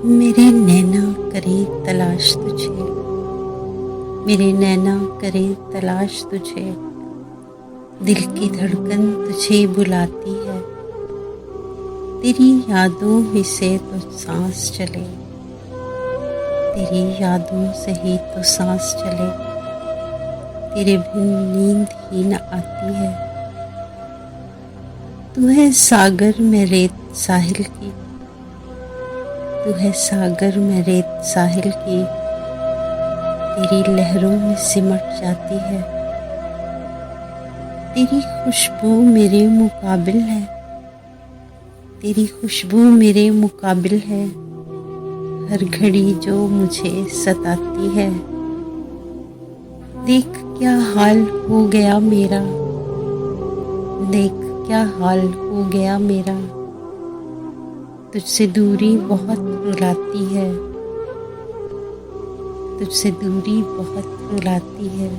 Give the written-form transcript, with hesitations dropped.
मेरे नैना करे तलाश तुझे, मेरे नैना करे तलाश तुझे, दिल की धड़कन तुझे बुलाती है। तेरी यादों ही से तो सांस चले, तेरी यादों से ही तो सांस चले, तेरे बिन नींद ही न आती है। तू है सागर में रेत साहिल की, तू है सागर में रेत साहिल की, तेरी लहरों में सिमट जाती है। तेरी खुशबू मेरे मुकाबिल है, तेरी खुशबू मेरे मुकाबिल है, हर घड़ी जो मुझे सताती है। देख क्या हाल हो गया मेरा, देख क्या हाल हो गया मेरा, तुझसे दूरी बहुत रुलाती है, तुझसे दूरी बहुत रुलाती है।